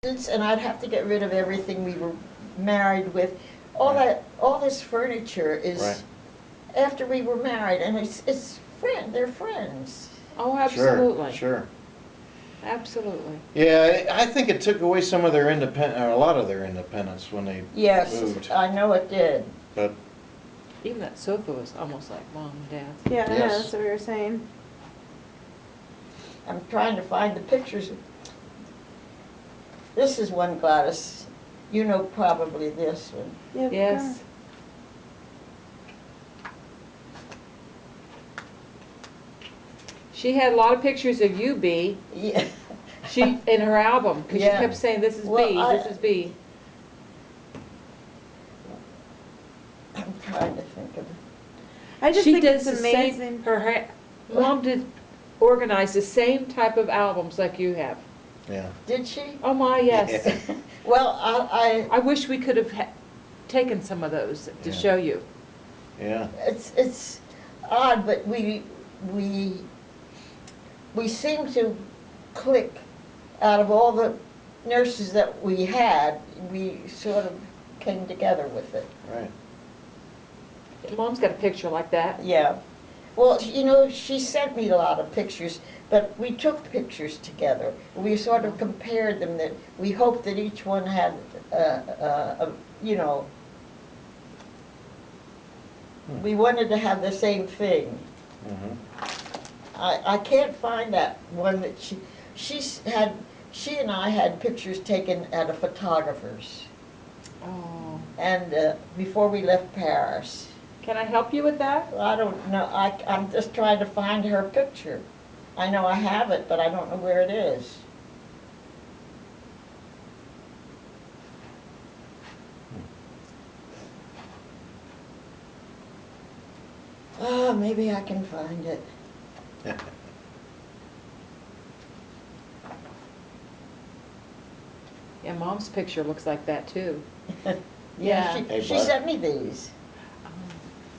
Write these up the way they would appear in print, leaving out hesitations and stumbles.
And I'd have to get rid of everything we were married with. All this furniture is Right. after we were married, and they're friends. Oh, Sure, absolutely. sure. Absolutely. Yeah, I think it took away some of their a lot of their independence when they Yes, moved. I know it did. But Even that sofa was almost like mom and dad's. Yeah, I know, Yes. that's what we were saying. I'm trying to find the pictures. This is one, Gladys. You know probably this one. Yep, Yes. She had a lot of pictures of you, B. Yeah. She in her album because Yeah. she kept saying, "This is Well, B. This is B." I'm trying to think of it. I just She think does it's the same. amazing. Mom did organize the same type of albums like you have. yeah. Did she? Oh my, yes. Yeah. Well, I I wish we could have taken some of those to Yeah. show you. Yeah. it's odd, but we seem to click. Out of all the nurses that we had, we sort of came together with it. Right. Mom's got a picture like that. Yeah. Well, you know, she sent me a lot of pictures, but we took pictures together. We sort of compared them. That we hoped that each one had, you know, we wanted to have the same thing. Mm-hmm. I can't find that one that she and I had pictures taken at a photographer's, Oh. and before we left Paris. Can I help you with that? I don't know, I'm just trying to find her picture. I know I have it, but I don't know where it is. Oh, maybe I can find it. Yeah, Mom's picture looks like that too. Yeah, Hey, she bud. sent me these.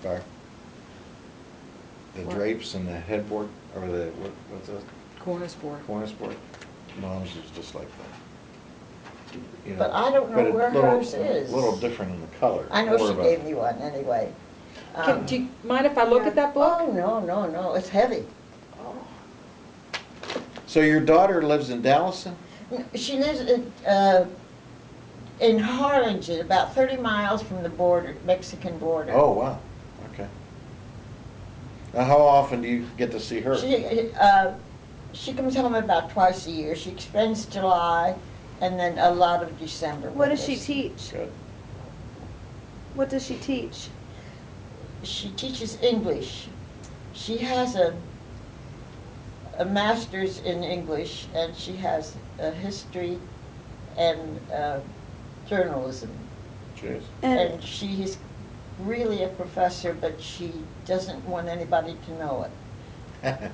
Bar. The What? drapes and the headboard, or what's that? Cornice board. Cornice board. Mom's is just like that. You know, But I don't know but a where little- hers is. A little different in the color. I know More she of a- gave me one anyway. Do you mind if I look at that book? Oh, no, it's heavy. So your daughter lives in Dallison? She lives in Harlingen, about 30 miles from the border, Mexican border. Oh, wow. Okay. Now, how often do you get to see her? She comes home about twice a year. She spends July and then a lot of December. What with does she us. teach? Good. What does she teach? She teaches English. She has a master's in English, and she has a history and journalism. Jeez. And she is really a professor, but she doesn't want anybody to know it.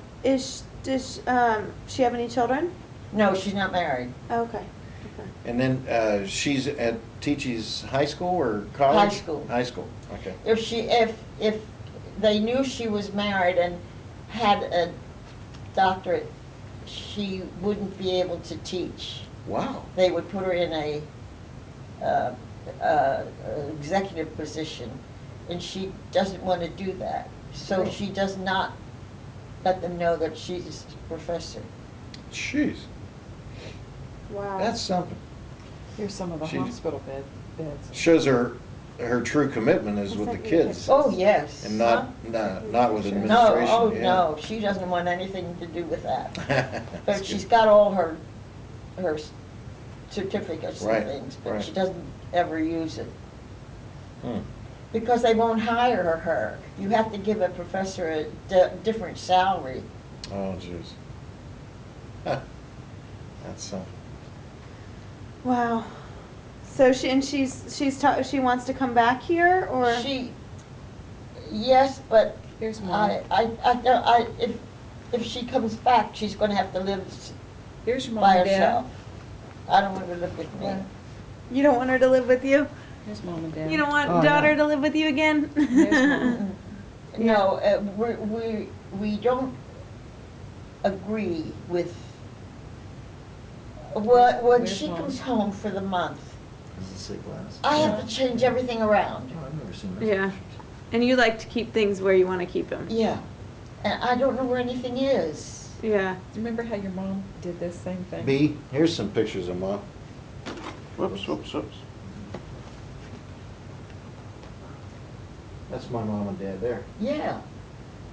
Does she have any children? No, she's not married. Oh, okay. And then she's teaches high school or college? High school. High school. Okay. If they knew she was married and had a doctorate, she wouldn't be able to teach. Wow. They would put her in a executive position, and she doesn't want to do that. So Oh. she does not let them know that she's a professor. Jeez. Wow. That's something. Here's some of the She- hospital beds. Shows her true commitment is with the kids Oh, yes. and not with No, administration. oh, yeah. no, she doesn't want anything to do with that. That's But she's good. got all her certificates Right, and things, but right. she doesn't ever use it. Hmm. Because they won't hire her. You have to give a professor a different salary. Oh, jeez. That's something. Wow. So she wants to come back here, or Yes, but Here's Mom. if she comes back, she's gonna have to live Here's your Mom by and Dad. herself. I don't want her to live with me. Yeah. you don't want her to live with you? Here's Mom and Dad. You don't want Oh, daughter yeah. to live with you again? Here's Mom. No, we don't agree with when Where's she Mom? comes home for the month, Does it say Gladys? I have to change everything around. Oh, I've never seen those Yeah. pictures. And you like to keep things where you want to keep them. Yeah, and I don't know where anything is. Yeah. Do you remember how your mom did this same thing? B, here's some pictures of Mom. Whoops, whoops, whoops. That's my mom and dad there. Yeah,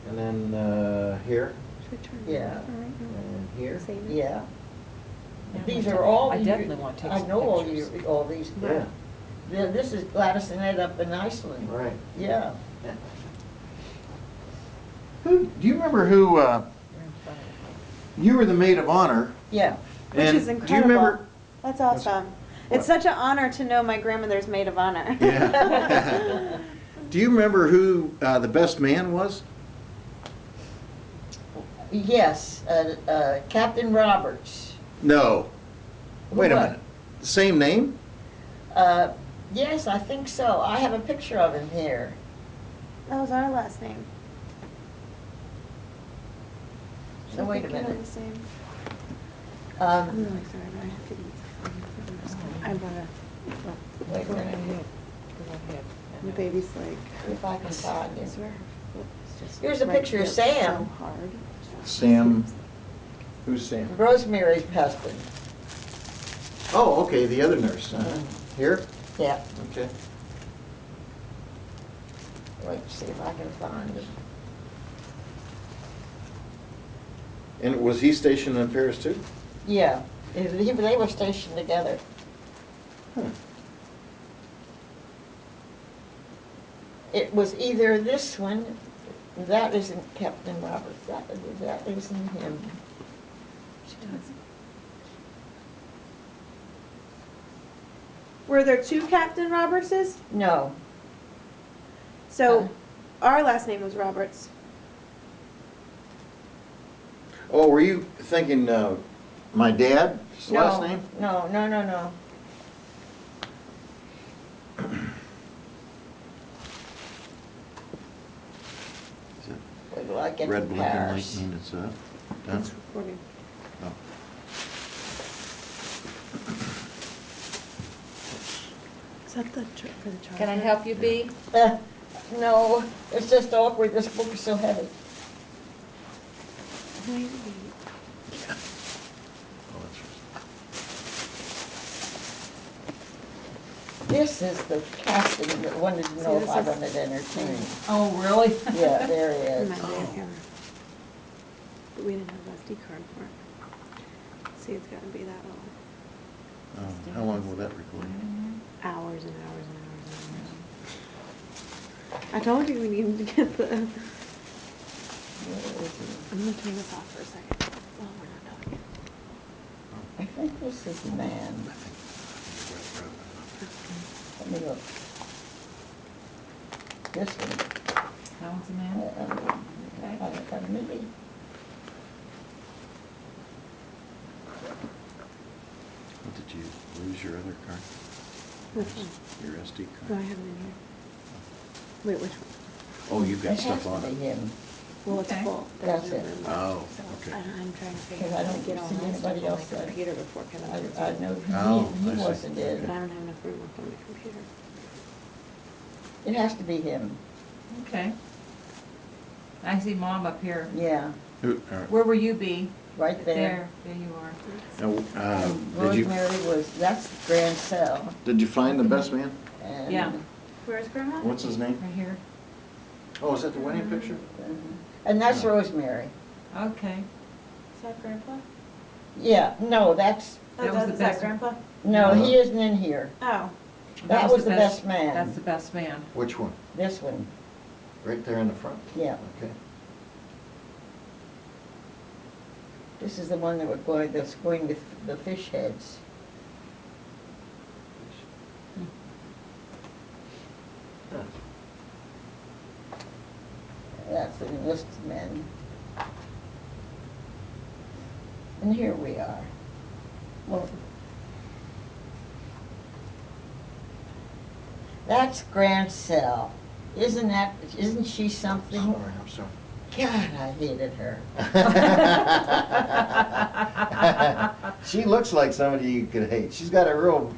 And then here, Yeah. and here. yeah. Yeah, These I are all. I your- definitely want to take I some know all pictures. all these. Yeah, This is Gladys and Ed up in Iceland. right. Yeah. Yeah. Who, do you remember who, You're in front of you were the maid of honor? Yeah. Which and is Do you incredible. remember? That's awesome. What? It's such an honor to know my grandmother's maid of honor. Yeah. Do you remember who the best man was? Yes, Captain Roberts. No. Wait a What? minute. Same name? Yes, I think so. I have a picture of him here. That was our last name. So wait a Thinking of minute. the same. Um, I'm really sorry, but I have to eat. I brought a, wait a Go minute. ahead. Go ahead. the baby's like. If I can find I him. swear her foot is just. Here's a picture of here Sam. So hard. Sam. Who's Sam? Rosemary's husband. Oh, okay, the other nurse. Here? Yeah. Okay. Wait, see if I can find him. And was he stationed in Paris too? Yeah, they were stationed together. Hmm. It was either this one, that isn't Captain Roberts, that isn't him. Were there two Captain Robertses? No, So, our last name was Roberts. Oh, were you thinking my dad's last no, name? no, no, no, no. Is it Wait till I get red to blinking light Paris. mean it's done? It's recording. Oh. Is that the for the charger? Can I help you, B? No, it's just awkward, this book is so heavy. Maybe. Oh, that's This is the casting that wanted to know See, if this I is- wanted entertainment. Oh, really? Yeah, there he In is. my video camera. But we didn't have an SD card for it. See, it's gotta be that old. Oh, how long will that record? Hours and hours and hours and hours. I told you we needed to get the. I'm Where is he? gonna turn this off for a second. Oh, we're not talking. I think this is the man. Let me look. This one. That one's a man? Maybe. What, did you lose your other card? This one. Your SD No, I card? have it in here. Wait, which one? Oh, you've got It has stuff on to be it. him. Well, it's Okay. full. That's There's no it. room Oh, left, so okay. I'm trying to figure Because I out how to don't get all see my anybody stuff on else my that- computer before Kevin gets I it. know Oh, he I see. wasn't But I in. don't have enough room left on my computer. It has to be him, Okay. I see Mom up here. yeah, Who, Where will you be? right there. There you are. now, And did you, Rosemary was, that's the Grand Cell. did you find the best man? And, Yeah. Where's Grandma? What's his name? Right here. Oh, is that the wedding picture? and that's Yeah. Rosemary. Okay. Is that Grandpa? Yeah, no, that's, That was the is that best- Grandpa? no, he isn't in here. Oh. That was the best man. That's the best man. Which one? This one, Right there in the front? yeah. Okay. This is the one that's going with the fish heads. That's the enlisted men. And here we are. Well, that's Grand Cell. Isn't she something? I'm sorry. God, I hated her. She looks like somebody you could hate. She's got a real,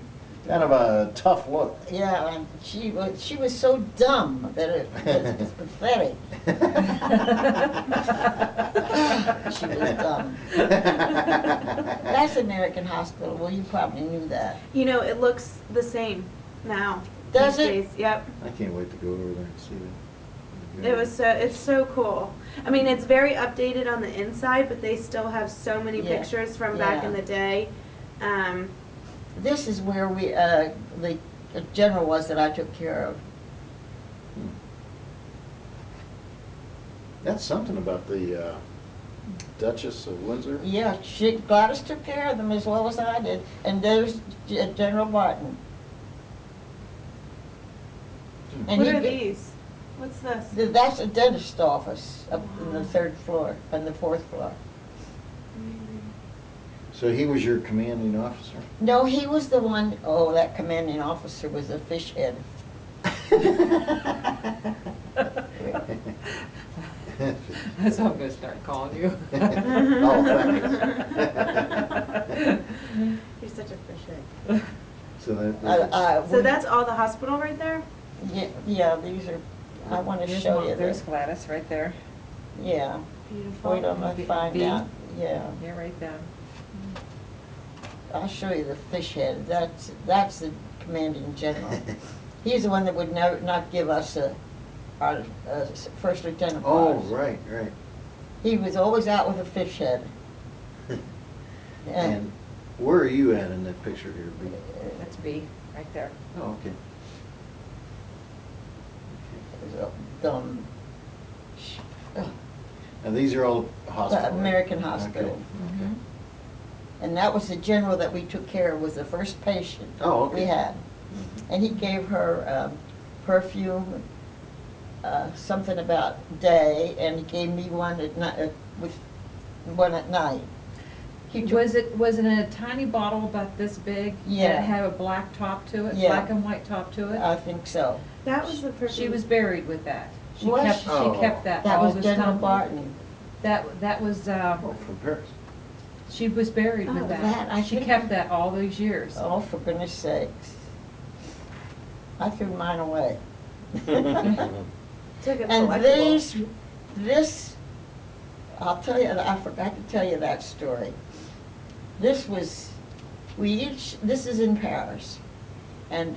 kind of a tough look. Yeah, and she was so dumb that it's pathetic. She was dumb. That's American Hospital. Well, you probably knew that. You know, it looks the same now. Does these it? days. Yep. I can't wait to go over there and see that. It's so cool. I mean, it's very updated on the inside, but they still have so many Yeah. pictures from back Yeah. in the day. This is where the general was that I took care of. That's something about the Duchess of Windsor. Yeah, Gladys took care of them as well as I did, and there's General Barton. And What he are g- these? What's this? That's a dentist office up in the 3rd floor, on the 4th floor. So he was your commanding officer? No, he was the one, oh, that commanding officer was a fish head. That's what I'm gonna start calling you. Oh, thanks. You're such a fish head. So that, So that's all the hospital right there? Yeah, these are, I want to show you There's this. Gladys right there. Yeah, Beautiful. wait till I find B. out, yeah. Yeah, right there. I'll show you the fish head, that's the commanding general. He's the one that would never, not give us our first lieutenant oh, bars. right, right. He was always out with a fish head. And where are you at in that picture here, B? That's B, right there. Oh, okay. Um, And these are all hospital, right? American Hospital. Okay. Mhm. And that was the general that we took care of, was the first patient Oh, okay. we had. And he gave her perfume, something about day, and he gave me one at night, one at night. He took- Was it in a tiny bottle about this big? Yeah. And it had a black top to it, Yeah. black and white top to it? I think so. That was the person. She was buried with that. She Was kept, she? she Oh. kept that That all was this General time. Barton. That was, Oh, from Paris. she was buried Oh, with that, that. I She think- kept that all those years. Oh, for goodness sakes. I threw mine away. Took it And collectible. this, I'll tell you, I forgot to tell you that story. This was, this is in Paris, and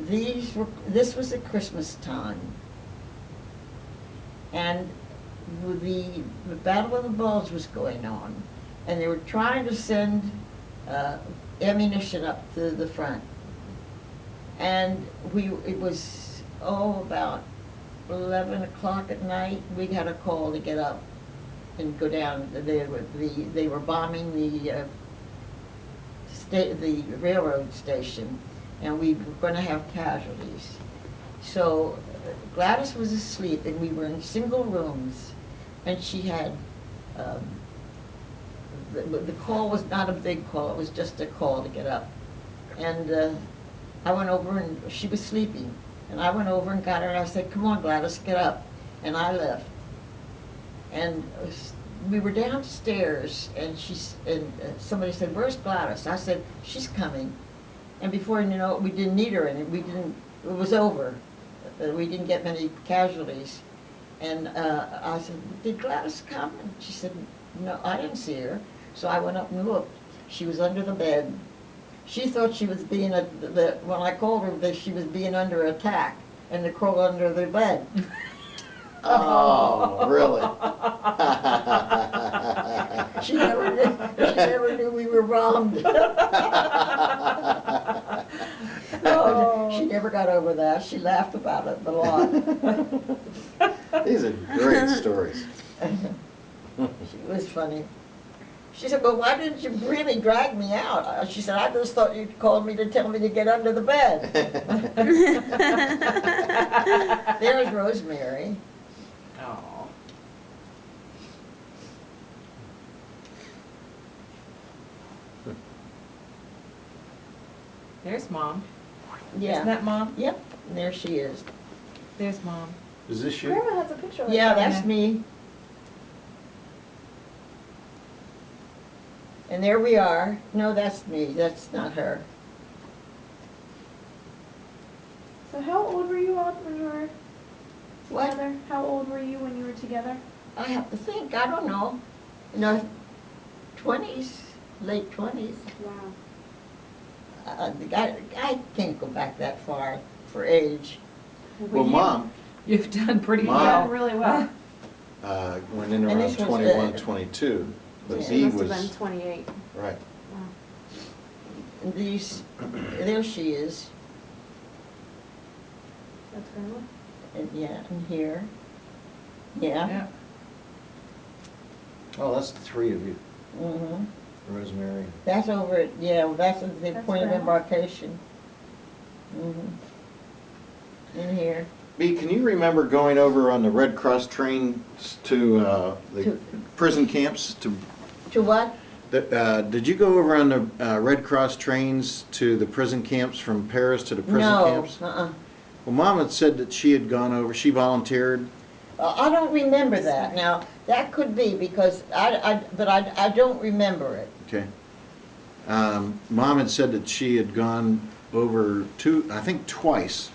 this was at Christmas time. And the Battle of the Bulge was going on, and they were trying to send ammunition up to the front. And it was, about 11 o'clock at night, we got a call to get up and go down. They were bombing the railroad station, and we were going to have casualties. So Gladys was asleep, and we were in single rooms, and she had, the call was not a big call, it was just a call to get up. And I went over, and she was sleeping, and I went over and got her, and I said, "Come on, Gladys, get up." And I left. And we were downstairs, and somebody said, "Where's Gladys?" I said, "She's coming." And before you know it, we didn't need her, and it was over. We didn't get many casualties. And I said, "Did Gladys come?" And she said, "No, I didn't see her." So I went up and looked. She was under the bed. She thought she was being, when I called her, that she was being under attack, and to crawl under the bed. Oh, really? She never knew we were bombed. Oh, she never got over that. She laughed about it a lot. These are great stories. She was funny. She said, "Well, why didn't you really drag me out?" She said, "I just thought you called me to tell me to get under the bed." There's Rosemary. Oh. There's Mom. Yeah. Isn't that Mom? Yep, and there she is. There's Mom. Is this you? Grandma has a picture like Yeah, that. that's me. And there we are. No, that's me. That's not her. So how old were you all when you were What? together? How old were you when you were together? I have to think. I don't know. No, 20s, late 20s. Wow. I can't go back that far for age. Well, Mom You've done pretty Mom- You well. done really well. went in And around this was, 21, 22, but Yeah. She B must have been was, 28. right. Wow. And there she is. That's grandma. And yeah, and here. Yeah. Yeah. Oh, that's the three of you, Mm-hmm. Rosemary. That's over at, yeah, that's at the That's point of Grandma. embarkation. Mm-hmm. In here. B, can you remember going over on the Red Cross trains to the To- prison camps? To what? Did you go over on the Red Cross trains to the prison camps from Paris to the prison No, camps? Well, Mom had said that she had gone over, she volunteered. I don't remember that. Now, that could be because but I don't remember it. Okay. Mom had said that she had gone over I think twice,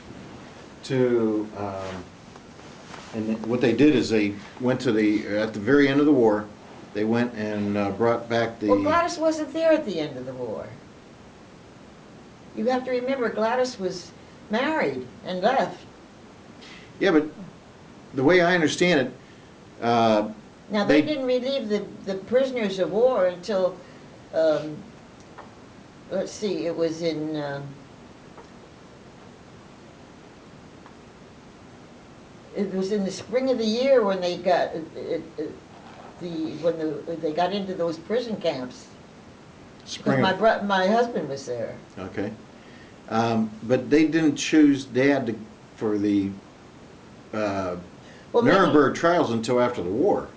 to, and what they did is they went to at the very end of the war, they went and brought back the. Well, Gladys wasn't there at the end of the war. You have to remember, Gladys was married and left. Yeah, but the way I understand it, Now, they They- didn't relieve the prisoners of war until, let's see, it was in, it was in the spring of the year when they got, they got into those prison camps. spring. Because my husband was there. Okay. But they didn't choose Dad for the Well, maybe- Nuremberg trials until after the war,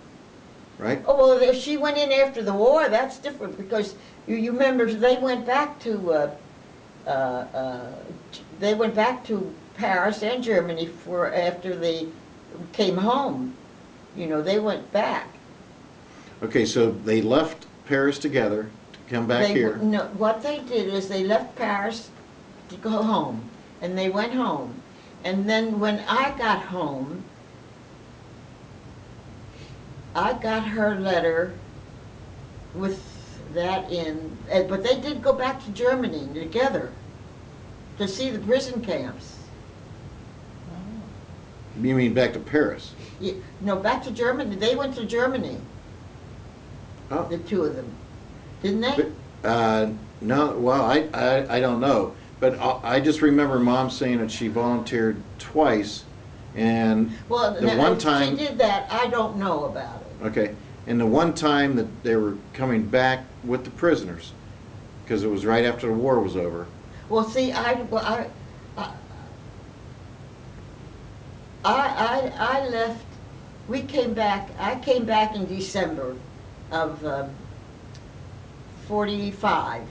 right? Oh, well, if she went in after the war, that's different, because you remember, they went back to, Paris and Germany after they came home. You know, they went back. Okay, so they left Paris together to come back They- here. No, what they did is they left Paris to go home, and they went home. And then when I got home, I got her letter with that in, but they did go back to Germany together to see the prison camps. You mean back to Paris? No, back to Germany. They went to Germany, Oh. the two of them, didn't they? No, well, I don't know. But I just remember Mom saying that she volunteered twice, and Well, the one time. she did that, I don't know about it. Okay, and the one time that they were coming back with the prisoners, because it was right after the war was over. Well, see, I left, I came back in December of 45.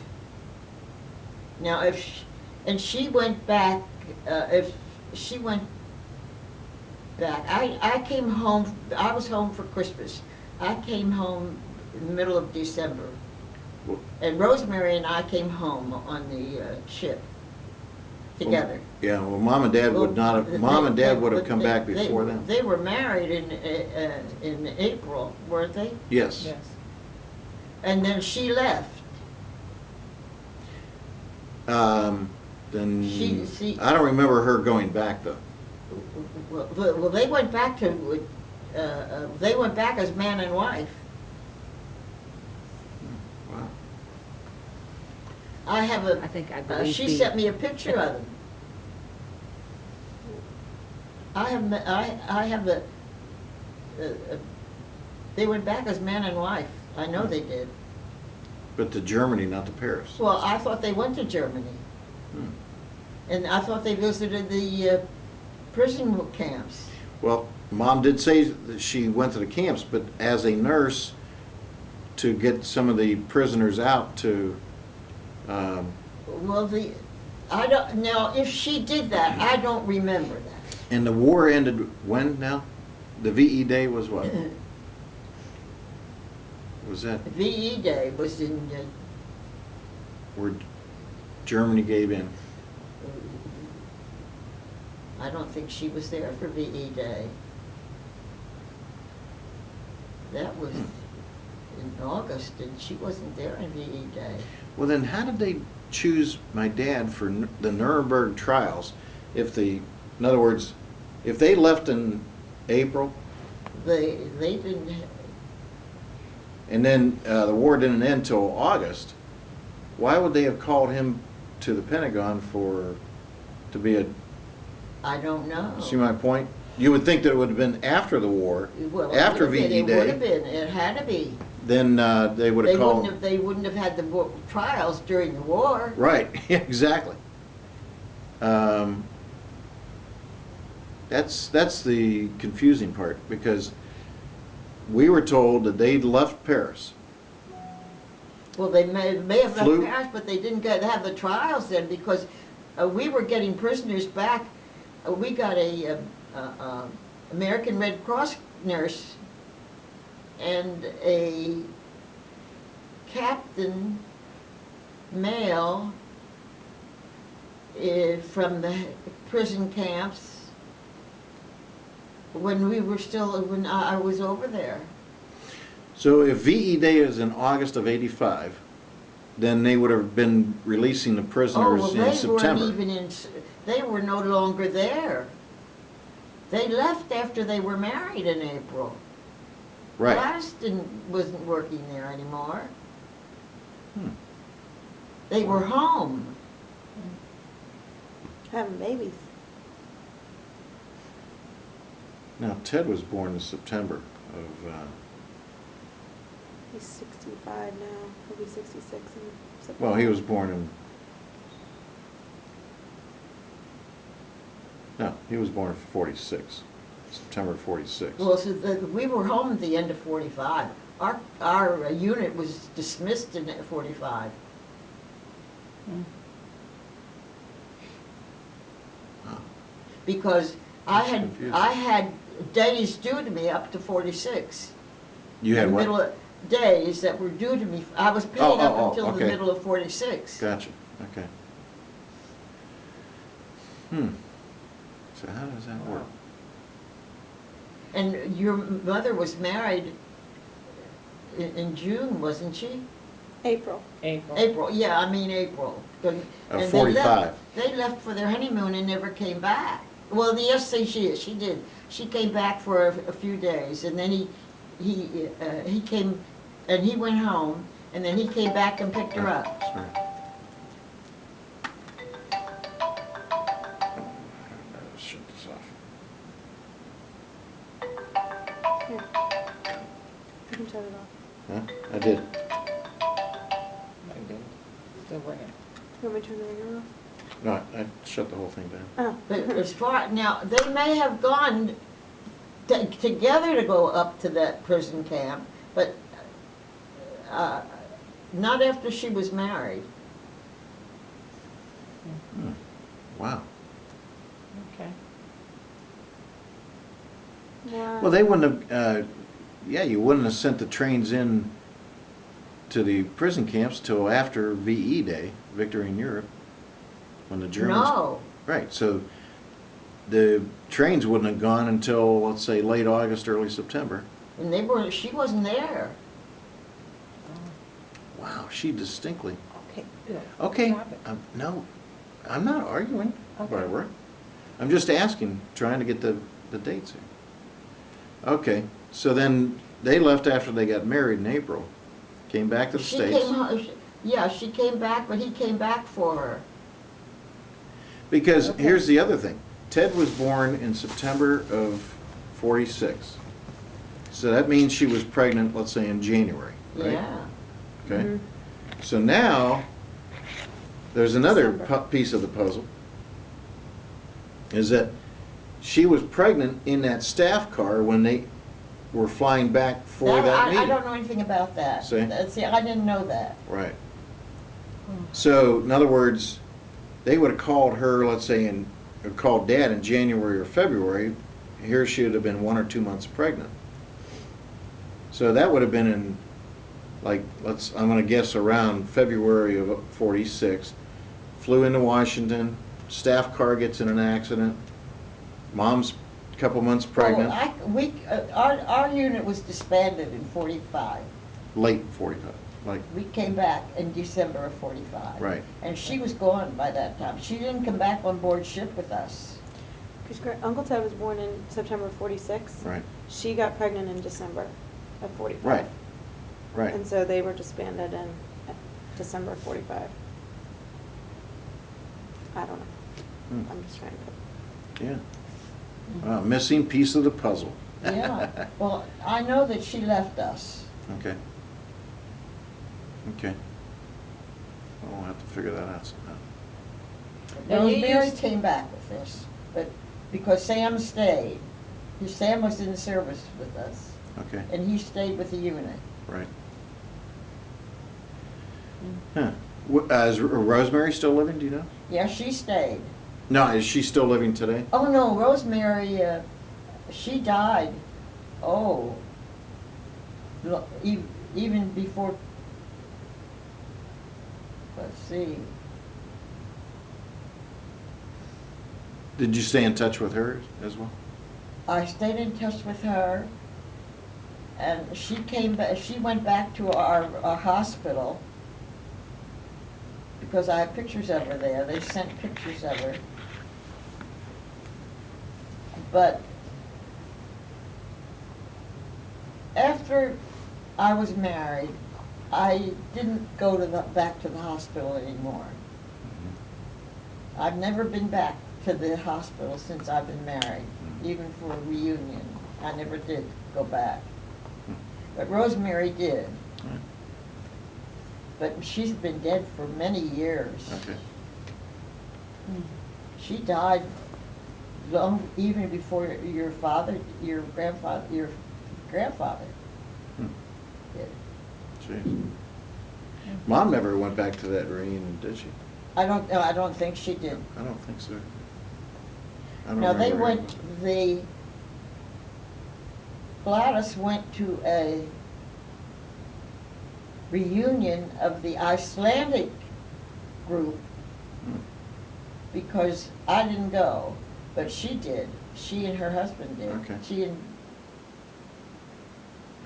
Now, and she went back, if she went back, I came home, I was home for Christmas. I came home in the middle of December. Well- And Rosemary and I came home on the ship together. Yeah, well, Mom and Dad would not have, Mom and Dad would have come back before then. They were married in April, weren't they? Yes. Yes. And then she left. Then, She- I don't remember her going back though. Well, they went back to, they went back as man and wife. Wow. I have I think I believe she the- sent me a picture of them. I have the, they went back as man and wife. I know they did. But to Germany, not to Paris. Well, I thought they went to Germany. Hmm. And I thought they visited the prison camps. Well, Mom did say that she went to the camps, but as a nurse to get some of the prisoners out to, Well, I don't, now, if she did that, I don't remember that. and the war ended when now? The VE Day was what? Was that VE Day was in, where Germany gave in? I don't think she was there for VE Day. That was in August, and she wasn't there on VE Day. Well, then how did they choose my dad for the Nuremberg trials? In other words, if they left in April, They didn't, and then the war didn't end till August, why would they have called him to the Pentagon to be a, I don't know. see my point? You would think that it would have been after the war, Well, after it would have VE been, it would have Day, been, it had to be. then they would have called. They wouldn't have had the trials during the war. Right, exactly. That's the confusing part, because we were told that they'd left Paris. Well, they may have left Flew- Paris, but they didn't have the trials then, because we were getting prisoners back. We got a American Red Cross nurse and a captain male from the prison camps when I was over there. So if VE Day is in August of '85, then they would have been releasing the prisoners Oh, well, in they September. weren't even they were no longer there. They left after they were married in April. Right. Gladys wasn't working there anymore. Hmm. They were home. Having babies. Now, Ted was born in September of, He's 65 now. He'll be 66 in September. well, he was born in, no, he was born in 46, September 46. Well, so we were home at the end of 45. Our unit was dismissed in 45. Oh, Because That's confusing. I had days due to me up to 46. You had The what? middle of days that were due to me. I was paid Oh, up oh, until the okay. middle of 46. Gotcha, okay. So how does that work? And your mother was married in June, wasn't she? April. April. April, yeah, I mean April. And Of they 45. They left for their honeymoon and never came back. Well, yes, she did. She came back for a few days, and then he came, and he went home, and then he came back and picked her up. Sorry. Shut this off. Here. You can shut it off. Huh? I did. Still ringing. You want me to turn the ringer off? No, I shut the whole thing down. Oh. But as far, now, they may have gone together to go up to that prison camp, but not after she was married. Wow. Okay. Wow. Well, they wouldn't have, yeah, you wouldn't have sent the trains in to the prison camps till after VE Day, Victory in Europe, when the Germans. No, Right, so the trains wouldn't have gone until, let's say, late August, early September. and she wasn't there. Wow, she distinctly. Okay, Bill. Okay, Stop it. no, I'm not arguing, Okay. Barbara. I'm just asking, trying to get the dates here. Okay, so then they left after they got married in April, came back to the She States. came home, yeah, she came back, but he came back for her. Because Okay. here's the other thing. Ted was born in September of 46. So that means she was pregnant, let's say, in January, right? Yeah. Okay? Mhm. So now, there's another December. piece of the puzzle, is that she was pregnant in that staff car when they were flying back for that I meeting. don't know anything about that. See? See, I didn't know that. Right. So, in other words, they would have called her, let's say, or called Dad in January or February. Here she would have been 1 or 2 months pregnant. So that would have been in like, I'm gonna guess around February of '46, flew into Washington, staff car gets in an accident, mom's a couple months pregnant, Our unit was disbanded in 45. late '45, like, We came back in December of 45. right. And she was gone by that time. She didn't come back on board ship with us. Because Uncle Ted was born in September of 46. Right, She got pregnant in December of 45. right, right. And so they were disbanded in December of 45. I don't know. Hmm. I'm just trying to. Yeah. Missing piece of the puzzle. Yeah, well, I know that she left us. Okay. Okay. Well, we'll have to figure that out somehow. Now, you Rosemary used- came back with us, but because Sam stayed. Sam was in service with us, Okay, and he stayed with the unit. right. Huh. Is Rosemary still living, do you know? Yeah, she stayed. No, is she still living today? Oh, no, Rosemary, she died, even before, let's see, Did you stay in touch with her as well? I stayed in touch with her, and she came back, she went back to our hospital, because I have pictures of her there, they sent pictures of her. But after I was married, I didn't go back to the hospital anymore. I've never been back to the hospital since I've been married, even for a reunion. I never did go back. But Rosemary did. Right. But she's been dead for many years. Okay. She died long, even before your grandfather Hmm. did. Jeez. Mom never went back to that reunion, did she? I don't think she did. I don't think so. I don't Now, they remember went, Gladys went to a reunion of the Icelandic group Hmm. because I didn't go, but she did. She and her husband did. Okay. She and,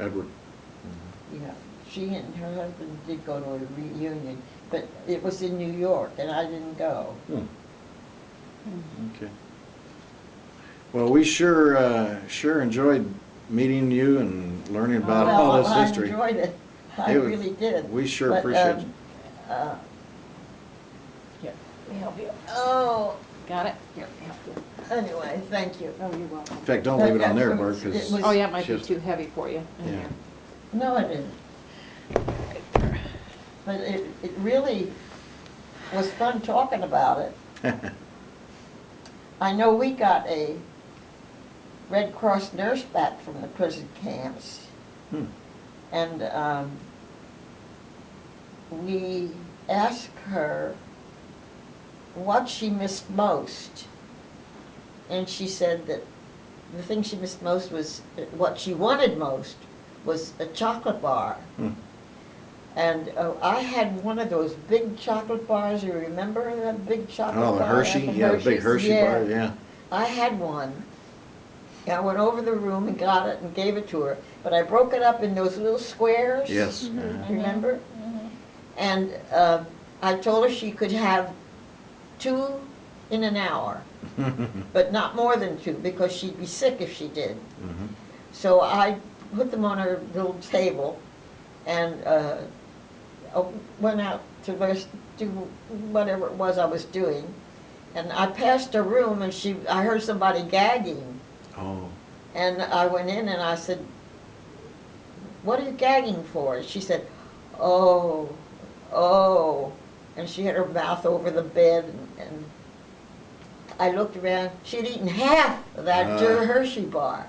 Edward. she and her husband did go to a reunion, but it was in New York and I didn't go. Hmm. Okay. Well, we sure enjoyed meeting you and learning about Well, all this history. I enjoyed it. I It was- really did. We sure But, appreciate it. Here, let me help you. Oh, Got it? here, anyway, thank you. Oh, you're welcome. In fact, don't leave it on there, Bert, because. It was- Oh, yeah, it might be Just- too heavy for you in Yeah. here. No, it didn't. But it really was fun talking about it. I know we got a Red Cross nurse back from the prison camps, Hmm. and we asked her what she missed most. And she said that the thing she missed most was, what she wanted most was a chocolate bar. Hmm. And I had one of those big chocolate bars. You remember that big chocolate bar? Oh, the Hershey, at the yeah, the big Hershey's? Hershey bar, yeah. I had one. I went over the room and got it and gave it to her. But I broke it up in those little squares. Yes. Mhm. Remember? And I told her she could have 2 in an hour, but not more than 2 because she'd be sick if she did. Mhm. So I put them on her little table and went out to do whatever it was I was doing. And I passed a room and I heard somebody gagging. Oh, And I went in and I said, "What are you gagging for?" She said, "Oh, oh." And she had her mouth over the bed and I looked around. She'd eaten half of that Hershey bar.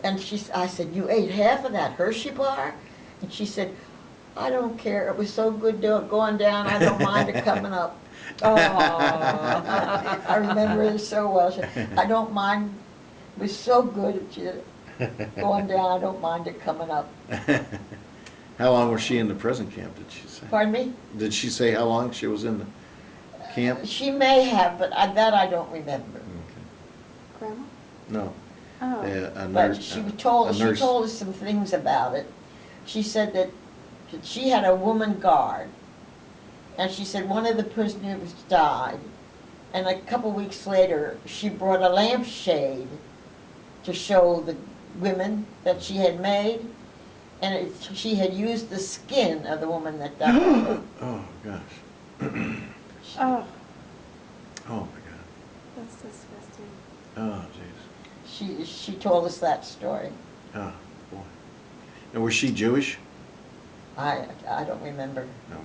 And I said, "You ate half of that Hershey bar?" And she said, "I don't care. It was so good going down. I don't mind it coming up." Oh, I remember it so well. She said, "I don't mind. It was so good going down. I don't mind it coming up." How long was she in the prison camp, did she say? Pardon me? Did she say how long she was in the camp? She may have, but that I don't remember. Okay. Grandma? No. Oh. A But nurse. she a told nurse. us some things about it. She said that she had a woman guard, and she said one of the prisoners died, and a couple weeks later she brought a lampshade to show the women that she had made, and she had used the skin of the woman that died. Oh, gosh. Oh, Oh, my God. that's disgusting. Oh, jeez. She told us that story. Oh, boy. And was she Jewish? I don't remember. No.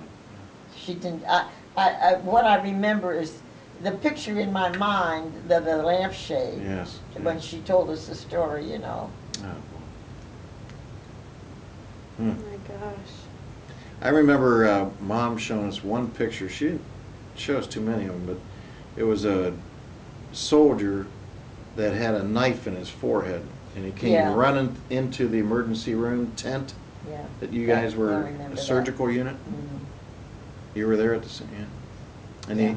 She didn't. What I remember is the picture in my mind, the lampshade. Yes. When yes. she told us the story, you know. Oh, boy. Oh my gosh. I remember Mom showing us one picture. She didn't show us too many of them, but it was a soldier that had a knife in his forehead, and he came Yeah. running into the emergency room tent Yeah. that you guys I were, remember a that. surgical unit. Mhm. You were there at the same, yeah. And Yeah.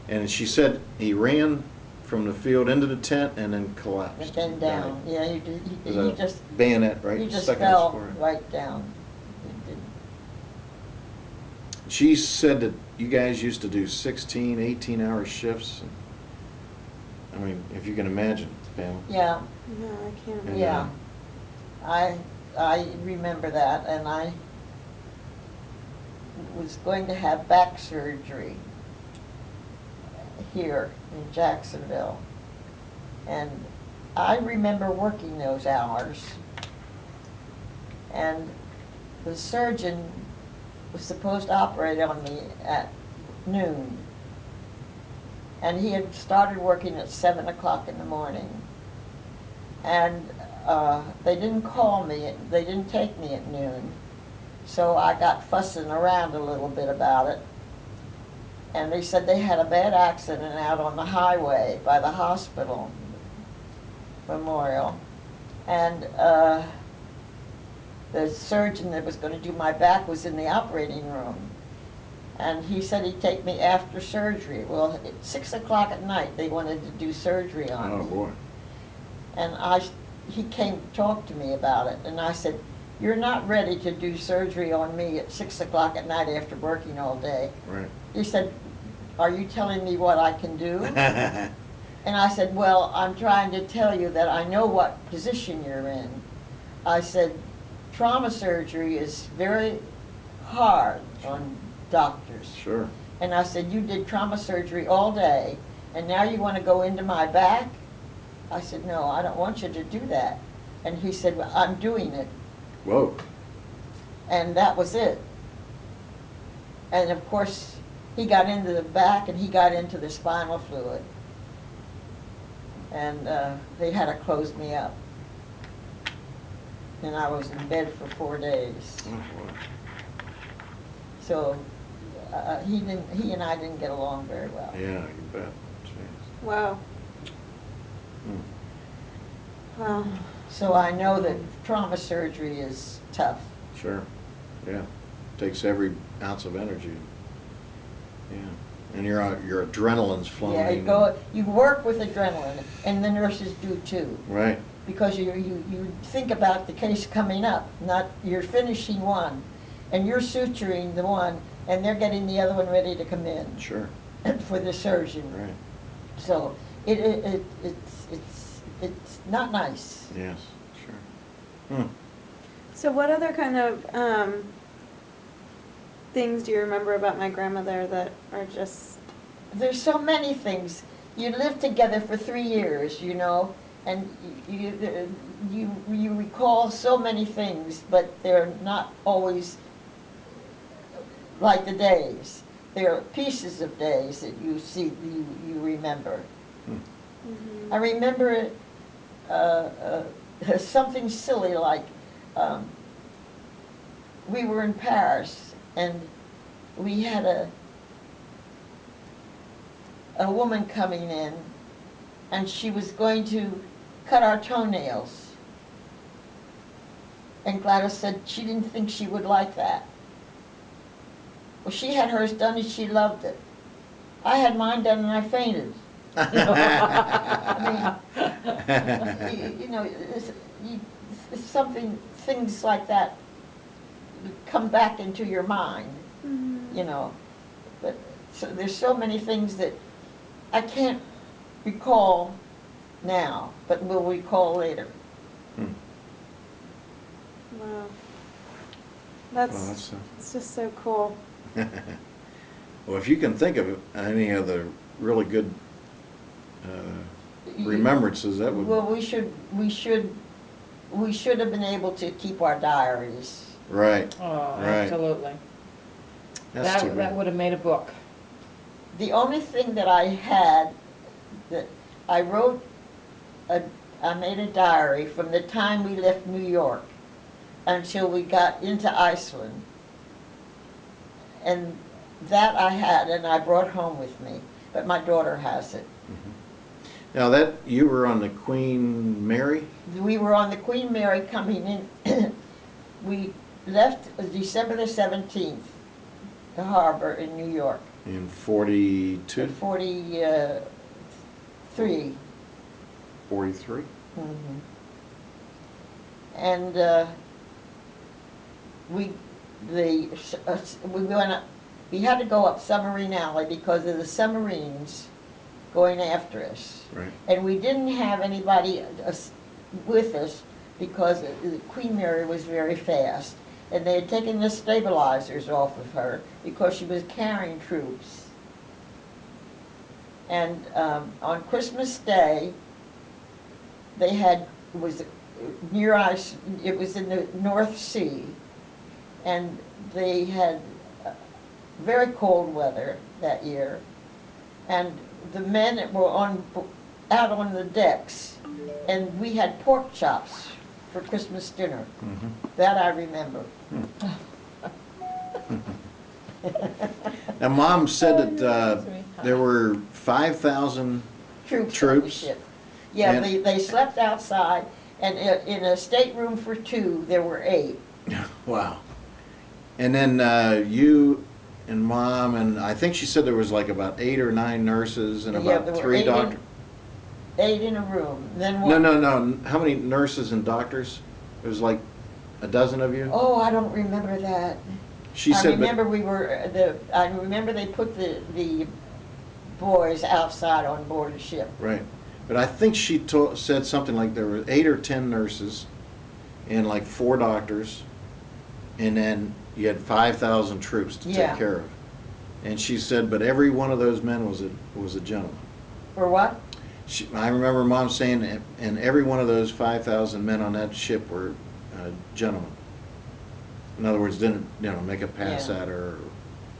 and she said he ran from the field into the tent and then And collapsed. then and down. died. Yeah, With he a just bayonet right he just stuck in his fell forehead. right down. He didn't- She said that you guys used to do 16, 18-hour shifts. And, I mean, if you can imagine, Pam. Yeah, No, I can't And, imagine. yeah. I remember that, and I was going to have back surgery here in Jacksonville. And I remember working those hours. And the surgeon was supposed to operate on me at noon. And he had started working at 7 o'clock in the morning. And they didn't call me, they didn't take me at noon. So I got fussing around a little bit about it. And they said they had a bad accident out on the highway by the hospital memorial. And the surgeon that was going to do my back was in the operating room. And he said he'd take me after surgery. Well, at 6 o'clock at night, they wanted to do surgery on Oh, me. boy. And he came to talk to me about it. And I said, "You're not ready to do surgery on me at 6 o'clock at night after working all day." Right. He said, "Are you telling me what I can do?" And I said, "Well, I'm trying to tell you that I know what position you're in." I said, "Trauma surgery is very hard on doctors." Sure. And I said, "You did trauma surgery all day, and now you want to go into my back?" I said, "No, I don't want you to do that." And he said, "Well, I'm doing it." Whoa. And that was it. And of course, he got into the back and he got into the spinal fluid. And they had to close me up. And I was in bed for 4 days. Oh, boy. So he and I didn't get along very well. Yeah, you bet. Jeez. Wow. Hmm. Wow. So I know that trauma surgery is tough. Sure. Yeah. Takes every ounce of energy. Yeah. And your adrenaline's flowing. Yeah, you work with adrenaline, and the nurses do too. Right. Because you think about the case coming up, not you're finishing one, and you're suturing the one, and they're getting the other one ready to come in Sure. for the surgeon. Right. So it's not nice. Yes. Sure. Hmm. So what other kind of things do you remember about my grandmother that are just... There's so many things. You lived together for 3 years, you know, and you recall so many things, but they're not always like the days. They're pieces of days that you see, you remember. Mhm. I remember something silly like we were in Paris and we had a woman coming in and she was going to cut our toenails. And Gladys said she didn't think she would like that. Well, she had hers done and she loved it. I had mine done and I fainted. I mean, you know, it's something, things like that come back into your mind, you know. But so there's so many things that I can't recall now, but will recall later. Wow. Well, That's, it's just so cool. Well, if you can think of any of the really good remembrances, that would. Well, we should have been able to keep our diaries. Right. Oh, Right. absolutely. That's too That bad. would have made a book. The only thing that I had, that I wrote, I made a diary from the time we left New York until we got into Iceland. And that I had, and I brought home with me, but my daughter has it. Now that you were on the Queen Mary. We were on the Queen Mary coming in. We left December the 17th, the harbor in New York. In 42? 43. 43? Mhm. And we went up, we had to go up Submarine Alley because of the submarines going after us. Right. And we didn't have anybody with us because the Queen Mary was very fast. And they had taken the stabilizers off of her because she was carrying troops. And on Christmas Day, they had, it was near ice, it was in the North Sea, and they had very cold weather that year. And the men that were out on the decks, and we had pork chops for Christmas dinner. Mm-hmm. That I remember. Now, Mom said that there were 5,000. Troops on the Troops? ship. Yeah, And- they slept outside, and in a stateroom for 2, there were 8. Wow. And then you and Mom, and I think she said there was like about 8 or 9 nurses and Yeah, about there were 3 8 doctors. 8 in a room. Then No, one. no. How many nurses and doctors? It was like a dozen of you? Oh, I don't remember that. She I said, remember I remember they put the boys outside on board the ship. right. But I think she said something like there were 8 or 10 nurses and like 4 doctors, and then you had 5,000 troops to Yeah. take care of. And she said, but every one of those men was a gentleman. For what? I remember Mom saying, and every one of those 5,000 men on that ship were gentlemen. In other words, didn't make a pass Yeah. at her or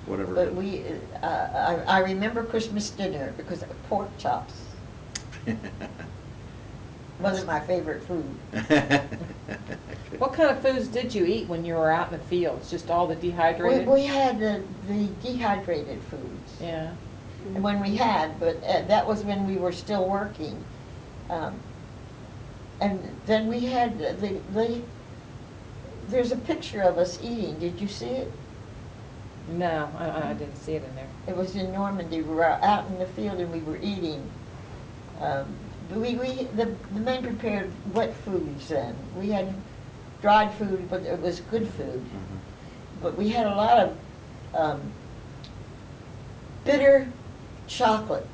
whatever. But I remember Christmas dinner because of pork chops. Wasn't my favorite food. What kind of foods did you eat when you were out in the fields? Just all the dehydrated? We had the dehydrated foods. Yeah. And when we had, but that was when we were still working. And then we had there's a picture of us eating. Did you see it? No, I didn't see it in there. It was in Normandy. We were out in the field and we were eating. The men prepared wet foods then. We had dried food, but it was good food. Mhm. But we had a lot of bitter chocolate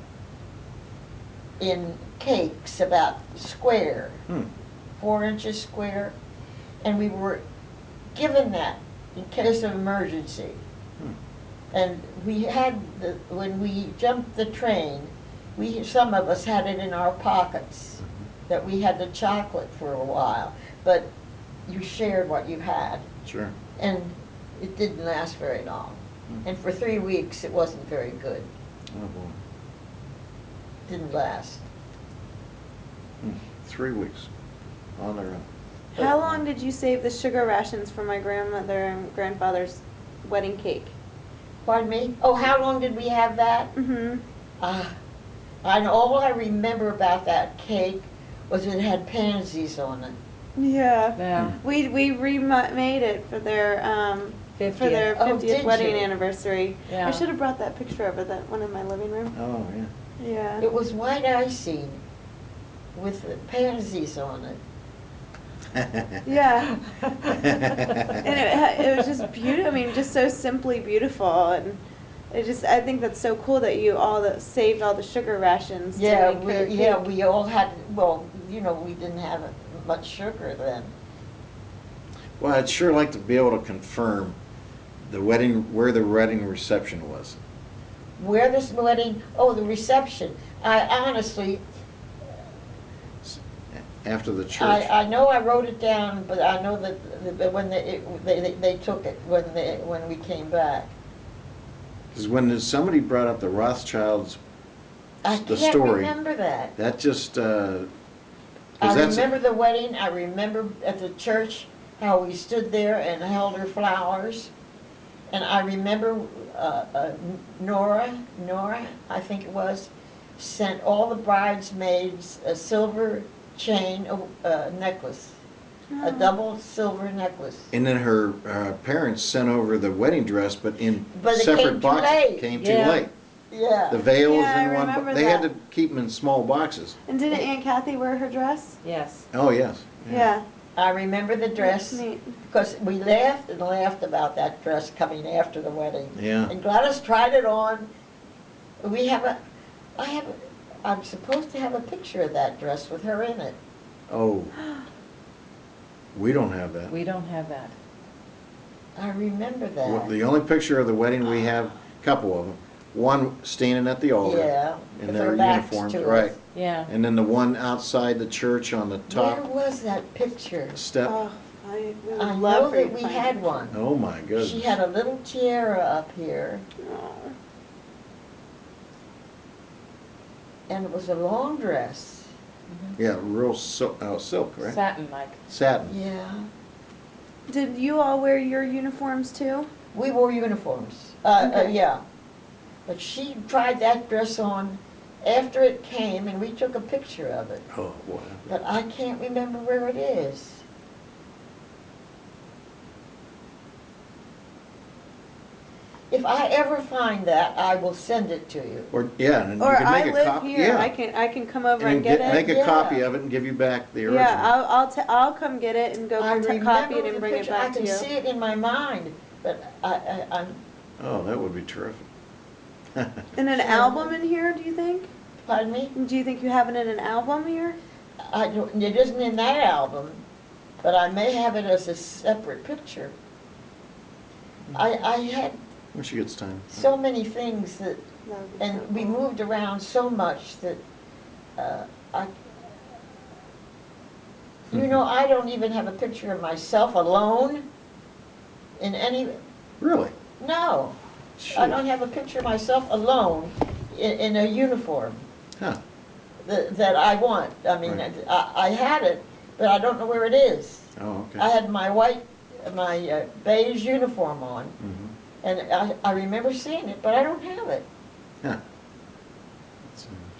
in cakes about square, Hmm. 4 inches square, and we were given that in case of emergency. Hmm. And we had, when we jumped the train, some of us had it in our pockets, that we had the chocolate for a while, but you shared what you had, Sure. and it didn't last very long. Hmm. And for 3 weeks, it wasn't very good. Oh, boy. Didn't last. 3 weeks on their own. How long did you save the sugar rations for my grandmother and grandfather's wedding cake? Pardon me? Oh, how long did we have that? Mm-hmm. All I remember about that cake was it had pansies on it. Yeah. Yeah, We remade it for their 50th. Oh, 50th did wedding you? anniversary. Yeah. I should have brought that picture over, that one in my living room. Oh, yeah. Yeah. It was white icing with the pansies on it. Yeah. And it was just beautiful. I mean, just so simply beautiful, and I think that's so cool that you saved all the sugar rations. To Yeah, make her yeah, cake. we all had, well, we didn't have much sugar then. Well, I'd sure like to be able to confirm where the wedding reception was. Where this wedding, oh, the reception. I honestly, After the church. I know I wrote it down, but I know that when they took it, when we came back. Because when somebody brought up the Rothschilds, I the can't story, remember that. that just, 'cause I that's, remember the wedding, I remember at the church how we stood there and held her flowers. And I remember Nora, I think it was, sent all the bridesmaids a silver chain necklace, a double silver necklace. and then her parents sent over the wedding dress, but in But it separate came too boxes. late. Came Yeah. too late. Yeah. The veil was Yeah, I in one, remember they had that. to keep them in small boxes. And didn't Aunt Kathy wear her dress? yes. Oh, yes. Yeah. I remember the dress Neat. because we laughed and laughed about that dress coming after the wedding. Yeah. And Gladys tried it on. I'm supposed to have a picture of that dress with her in it. Oh. We don't have that. We don't have that. I remember Well, that. the only picture of the wedding, we have a couple of them. One standing at the altar. Yeah. In with their her backs uniforms, to us. right. Yeah. And then the one outside the church on the Where top was that picture? step. Oh, we would I love know for you that to we find had it. one. Oh, my goodness. She had a little tiara up here, Oh. and it was a long dress. Yeah, real silk, right? Satin-like. Satin. Yeah. Did you all wear your uniforms too? We wore uniforms. Okay. Yeah. But she tried that dress on after it came, and we took a picture of it. Oh, wow. But I can't remember where it is. If I ever find that, I will send it to you. Or, yeah, and you Or can I make a live copy. here. Yeah. I can come over and, And get make it. a copy Yeah. of it and give you back the original. Yeah, I'll come get it and go I copy remember it the and bring it picture. back I to can you. see it in my mind, but I'm, Oh, that would be terrific. In an album in here, do you think? pardon me? Do you think you have it in an album here? It isn't in that album, but I may have it as a separate picture. I had When she gets time. so many things that, That would be and so we cool. moved around so much that, I don't even have a picture of myself alone in any, Really? no. I Sure. don't have a picture of myself alone in a uniform Huh. that I want. I mean, Right. I had it, but I don't know where it is. Oh, okay. I had my beige uniform on, Mhm. and I remember seeing it, but I don't have it. Huh.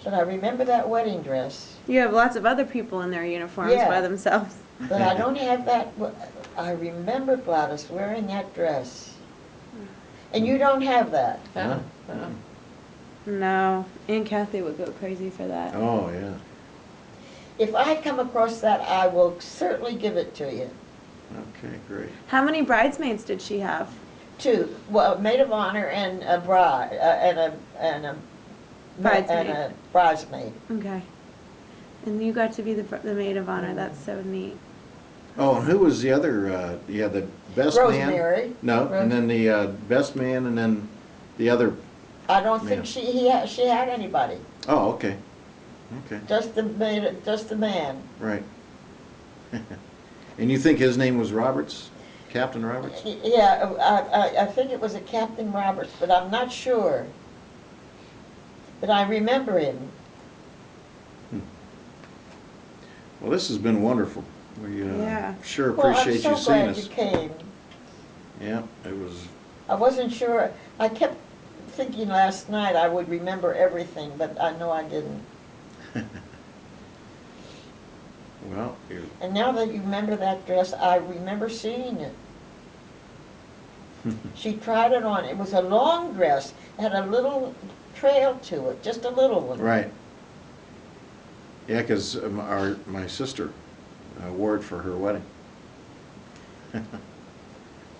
But I remember that wedding dress, You have lots of other people in their uniforms Yeah. by themselves. but I don't have that. I remember Gladys wearing that dress. And you don't have that. Huh? No, Aunt Kathy would go crazy for that. Oh, yeah. If I come across that, I will certainly give it to you. Okay, great. How many bridesmaids did she have? Two, well, a maid of honor and a bride, and a Bridesmaid. and a bridesmaid. Okay. And you got to be the maid of honor. That's so neat. Oh, and who was the other, the best man? Rosemary. No, and then the best man, and then the other, I don't think Yeah. she had anybody. oh, okay. Okay, Just the man. right. And you think his name was Roberts? Captain Roberts? Yeah, I think it was a Captain Roberts, but I'm not sure. But I remember him. Well, this has been wonderful. We Yeah. sure Well, I'm appreciate so you seeing glad you us. came. Yeah, it was, I wasn't sure. I kept thinking last night I would remember everything, but I know I didn't. Well, you, And now that you remember that dress, I remember seeing it. She tried it on. It was a long dress. It had a little trail to it, just a little one. right. Yeah, because my sister wore it for her wedding.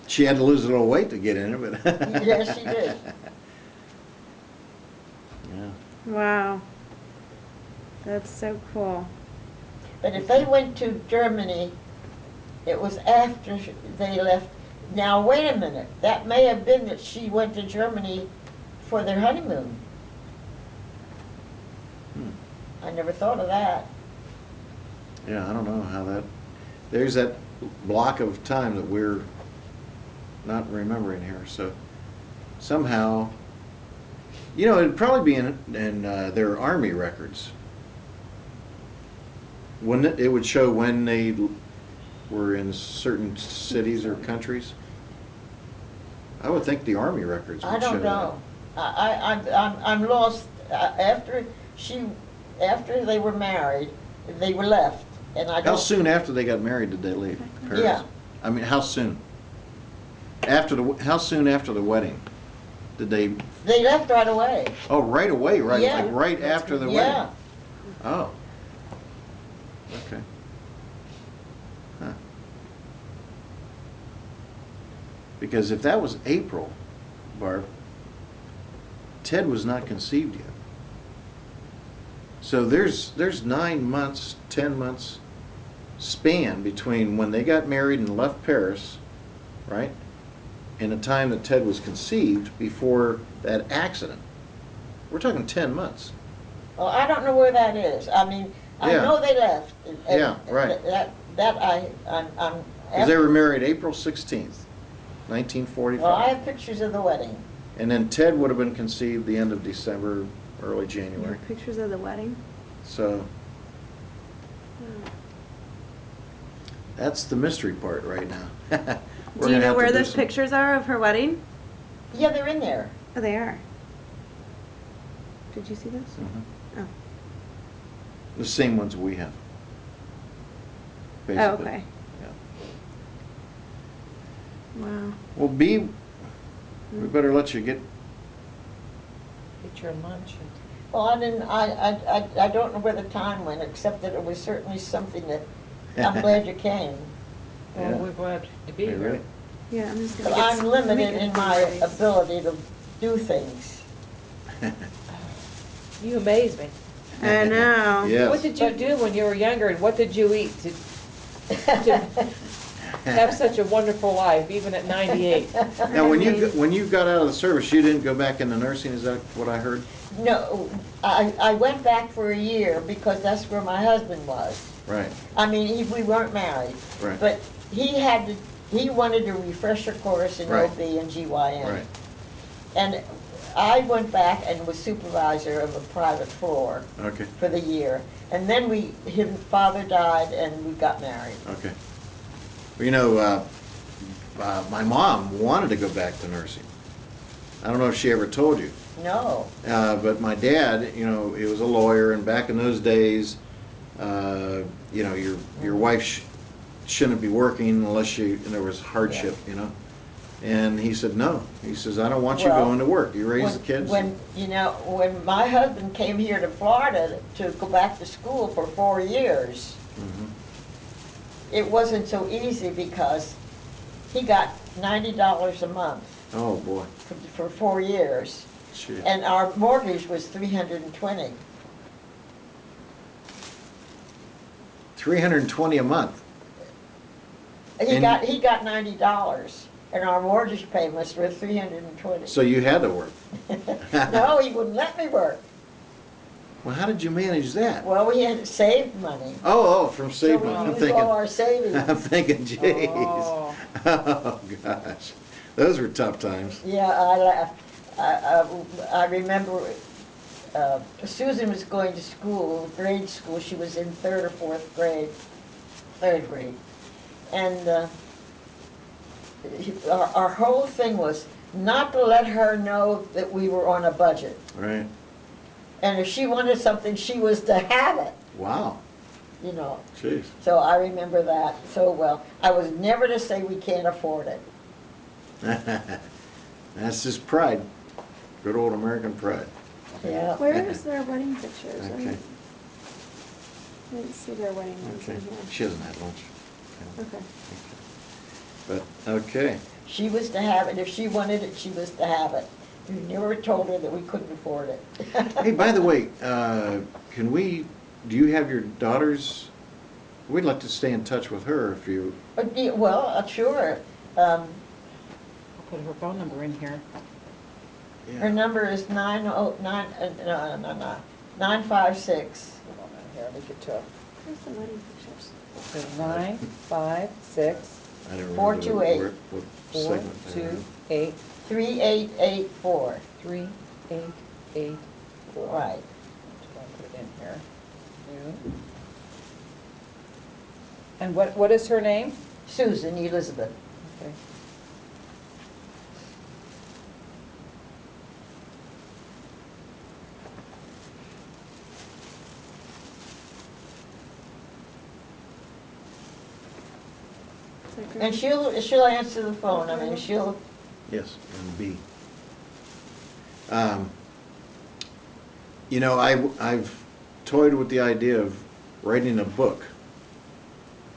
She had to lose a little weight to get in it, but. Yes, she did. Yeah. Wow. That's so cool. But if they went to Germany, it was after they left. Now, wait a minute. That may have been that she went to Germany for their honeymoon. Hmm. I never thought of that. Yeah, I don't know how that, there's that block of time that we're not remembering here, so somehow, you know, it'd probably be in their army records. Wouldn't it? It would show when they were in certain cities or countries. I would think the army records would I show don't that. know. I'm lost. After they were married, they were left, and I How don't. soon after they got married did they leave Paris? Yeah. I mean, how soon? How soon after the wedding did they? They left right away. Oh, right away, right, Yeah. like right after the Yeah. wedding. Oh. Okay. Huh. Because if that was April, Barb, Ted was not conceived yet. So there's 9 months, 10 months span between when they got married and left Paris, right? And the time that Ted was conceived before that accident. We're talking 10 months. Well, I don't know where that is. I mean, I Yeah. know they left. and Yeah, right. I'm. Because they were married April 16th, 1945. Well, I have pictures of the wedding. And then Ted would have been conceived the end of December, early January. Pictures of the wedding. So that's the mystery part right now. We're Do you gonna know have to where do those some- pictures are of her wedding? Yeah, they're in there. Oh, they are. Did you see those? Mhm. Oh. The same ones we have. Oh, Basically. okay. Yeah. Wow. Well, B, we better let you get. Get your lunch and. Well, I don't know where the time went, except that it was certainly something that, I'm glad you came. Well, Yeah. we're glad to be Are you here. ready? Yeah, I'm just gonna But get I'm some- let me limited get in some my rice. ability to do things. You amaze me. I know. Yes. What did you do when you were younger, and what did you eat to have such a wonderful life, even at 98? Now, when you got out of the service, you didn't go back into nursing. Is that what I heard? No, I went back for a year because that's where my husband was. Right. I mean, we weren't married. Right. But he wanted a refresher course in Right. OB and GYN. Right. And I went back and was supervisor of a private floor Okay. for the year. And then his father died and we got married. Okay. Well, you know, my mom wanted to go back to nursing. I don't know if she ever told you. No. But my dad, you know, he was a lawyer, and back in those days, you know, your wife shouldn't be working unless there was hardship, you know. And he said, no. He says, I don't want you Well, going to work. You raise the kids. When my husband came here to Florida to go back to school for 4 years, Mhm. it wasn't so easy because he got $90 a month Oh, boy. for 4 years. Shit. And our mortgage was $320. 320 a month. He And- got $90, and our mortgage payments were $320. So you had to work. No, he wouldn't let me work. Well, how did you manage that? Well, we had saved money. Oh, from So saving. we I'm used thinking. all our savings. I'm thinking, jeez. Oh. Oh, gosh. Those were tough times. Yeah, I laughed. I remember Susan was going to school, grade school. She was in third or fourth grade, third grade. And our whole thing was not to let her know that we were on a budget. Right. And if she wanted something, she was to have it. Wow. you know. Jeez. So I remember that so well. I was never to say we can't afford it. That's just pride. Good old American pride. Yeah. Where is their wedding pictures? Okay. I didn't see their wedding ones Okay. in here. She hasn't had lunch. Okay. But, okay. She was to have it. If she wanted it, she was to have it. We never told her that we couldn't afford it. Hey, by the way, do you have your daughter's, we'd like to stay in touch with her if you, Yeah, well, sure. I'll put her phone number in here. Her number is 956. Hold on here, let me get to it. Where's the wedding pictures? So 956 I don't remember 428. what segment they were in. 428 3884. 3884. Right. Just gonna put it in here. And what is her name? Susan Elizabeth. Okay. Is that And great? she'll answer the phone. I mean, she'll, Yes, and B. I've toyed with the idea of writing a book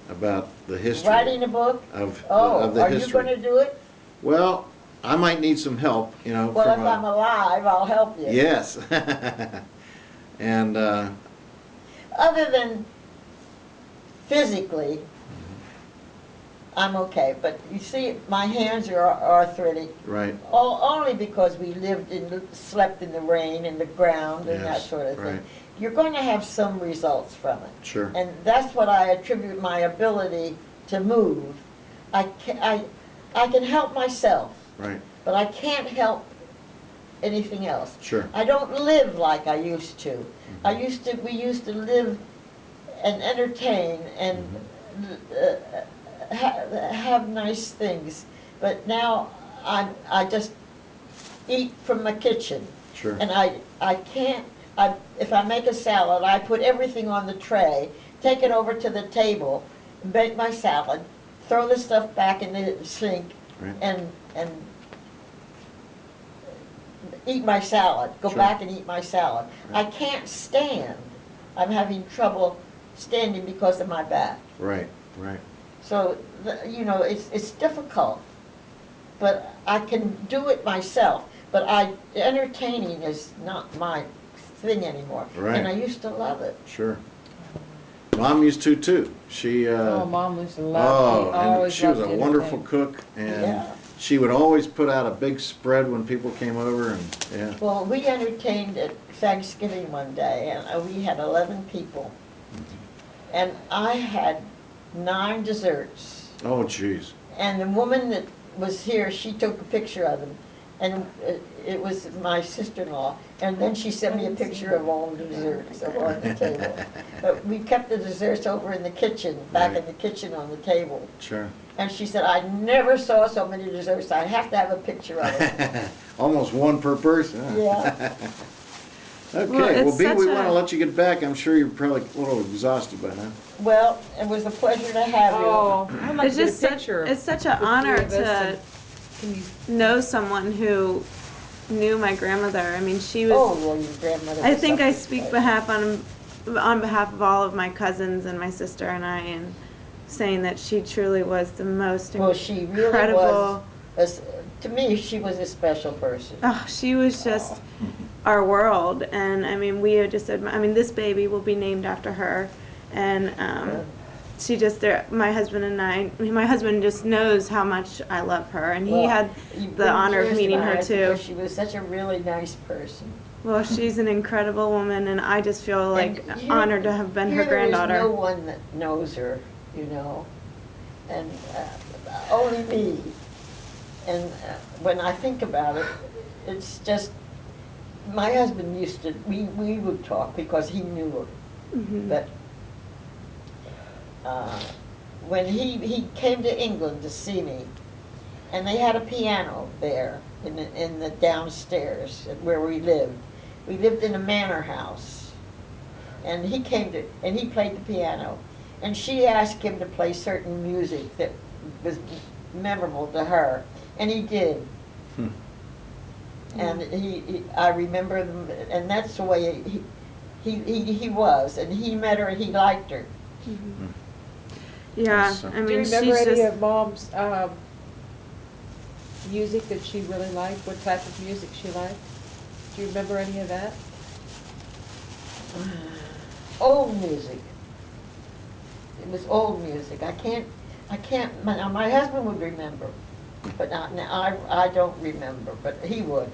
about the history. writing a book. Of Oh, the are you history. going to do it? Well, I might need some help, Well, from if I'm alive, I'll help you. Yes. And, Other than physically, I'm okay. But you see, my hands are arthritic. right, Only because we slept in the rain and the ground and that Yes, sort of thing. right. You're going to have some results from it. sure, And that's what I attribute my ability to move. I can help myself, right, but I can't help anything else. sure, I don't live like I used to. We used to live and entertain and have nice things. But now I just eat from my kitchen. sure, And I can't, if I make a salad, I put everything on the tray, take it over to the table, make my salad, throw the stuff back in the sink, right, and eat my salad, go Sure. back and eat my salad. Right. I can't stand. I'm having trouble standing because of my back. right, right, So, it's difficult, but I can do it myself. But entertaining is not my thing anymore. Right. And I used to love it. sure. Mom used to too. She, Oh, Mom used to love, and always she was a loved to wonderful entertain. cook, and Yeah. she would always put out a big spread when people came over, and, yeah, Well, we entertained at Thanksgiving one day, and we had 11 people. And I had 9 desserts. oh, jeez, And the woman that was here, she took a picture of them. And it was my sister-in-law. And then she sent me a picture of all the desserts that were on the table. But we kept the desserts over in the kitchen, back in Right. the kitchen on the table. sure. And she said, I never saw so many desserts. I have to have a picture of it. Almost one per person, huh? Yeah. Okay, Well, well, it's B, we such want to a- let you get back. I'm sure you're probably a little exhausted by now. Well, it was a pleasure to have you. Oh, I'd like It's to get a just such, picture. it's such an the honor three of us to and- Can you, know someone who knew my grandmother. I mean, she was. Oh, well, your grandmother I was think I something speak special. on behalf of all of my cousins and my sister and I, and saying that she truly was the most Well, she really incredible. to me, she was a special person. Oh, she was just our world, and I mean, we had just said, I mean, this baby will be named after her, and she just, my husband and my husband just knows how much I love her, and he Well, had you the couldn't honor of choose meeting her mine too. because she was such a really nice person. Well, she's an incredible woman, and I just feel like And honored to have been her here there is granddaughter. no one that knows her, and only me. And when I think about it, it's just, my husband we would talk because he knew her. Mhm. But when he came to England to see me, and they had a piano there in the downstairs where we lived. We lived in a manor house, and he came to, and he played the piano. And she asked him to play certain music that was memorable to her, and he did. Hmm. And I remember them, and that's the way he was, and he met her and he liked her. Yeah, Yes, I Do you mean, remember she's any just, of Mom's music that she really liked? What type of music she liked? Do you remember any of that? Old music. It was old music. I can't, my husband would remember, but I don't remember, but he would.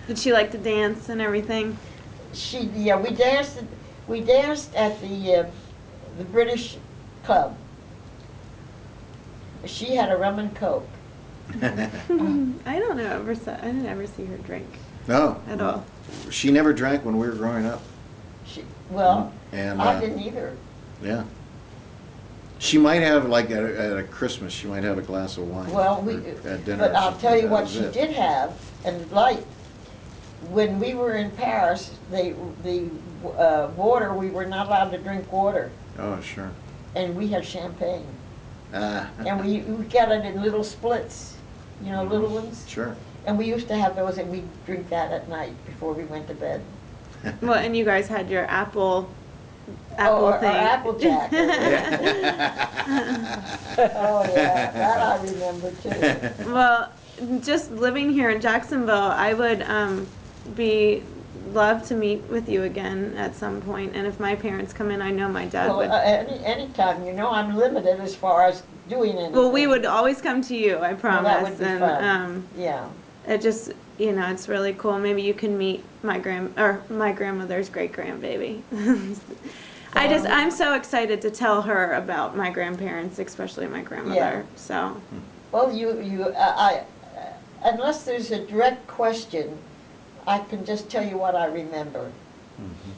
did she like to dance and everything? Yeah, we danced at the British club. She had a rum and coke. I don't know, I didn't ever see her drink No. at all. She never drank when we were growing up. Well, And, I didn't either. Yeah. She might have, like, at a Christmas, she might have a glass of wine. Well, or at dinner. but or I'll something. tell you That what was she it. did have and liked. When we were in Paris, the water, we were not allowed to drink water, Oh, sure. and we had champagne. Ah. And we got it in little splits, little ones. Sure. And we used to have those, and we'd drink that at night before we went to bed. Well, and you guys had your apple Our thing. Applejack. Yeah. Oh, yeah, that I remember too. Well, just living here in Jacksonville, I would love to meet with you again at some point. And if my parents come in, I know my dad Well, would. anytime, I'm limited as far as doing anything. Well, we would always come to you, I promise. Well, that would be and fun. Yeah. it just, it's really cool. Maybe you can meet my grandmother's great grandbaby. I'm so excited to tell her about my grandparents, especially my grandmother. Yeah. So. Well, unless there's a direct question, I can just tell you what I remember. Mhm.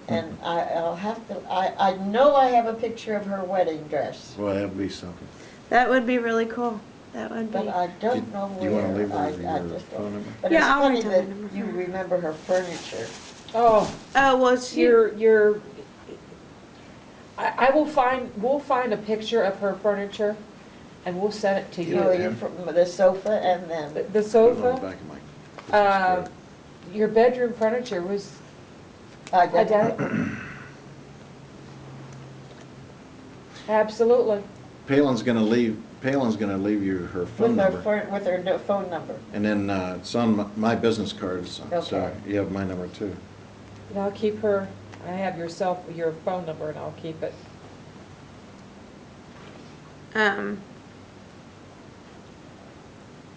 And I'll have to, I know I have a picture of her wedding dress, Well, that'd be something. That would be really cool. That would be. but I don't know Do you want to where. leave her I your just phone don't. number? But Yeah, it's I'll funny write down that my number. you remember her furniture. Oh, Oh, well, we'll find a picture of her furniture and we'll send it to You know, you. the sofa and then, The Put it on the sofa, back of my- this is uh, good. your bedroom furniture was identical. identical. Absolutely. Palin's gonna leave you her phone number. With her phone number. And then, it's on my business cards, so Okay. you have my number too. And I'll keep I have your phone number and I'll keep it.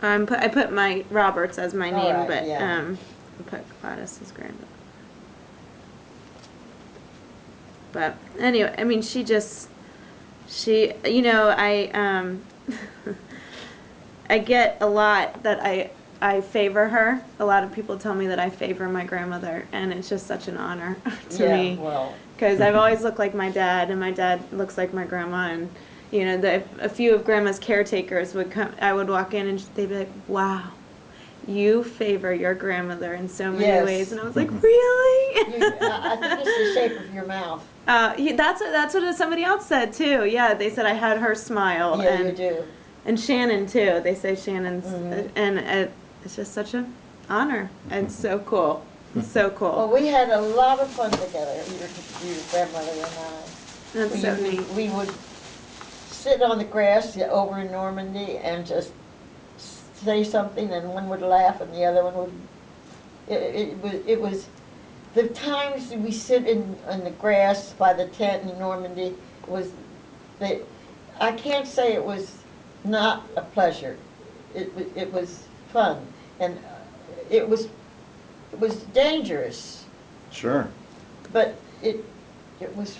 I put my Roberts as my All name, right, but yeah. I put Gladys as granddaughter. But anyway, I mean, I I get a lot that I favor her. A lot of people tell me that I favor my grandmother, and it's just such an honor to Yeah, me. well, Because I've always looked like my dad, and my dad looks like my grandma, and a few of grandma's caretakers would come. I would walk in, and they'd be like, "Wow, you favor your grandmother in so many Yes. ways," and I was like, "Really?" I think it's the shape of your mouth. That's what somebody else said too. Yeah, they said I had her smile, Yeah, you and do. and Shannon too. They say Shannon's, Mhm. and it's just such an honor, and so cool, so cool. Well, we had a lot of fun together, your grandmother and I. That's so neat. We would sit on the grass over in Normandy and just say something, and one would laugh and the other one would. It was the times we sit in the grass by the tent in Normandy was I can't say it was not a pleasure. It was fun, and it was dangerous, Sure. but it was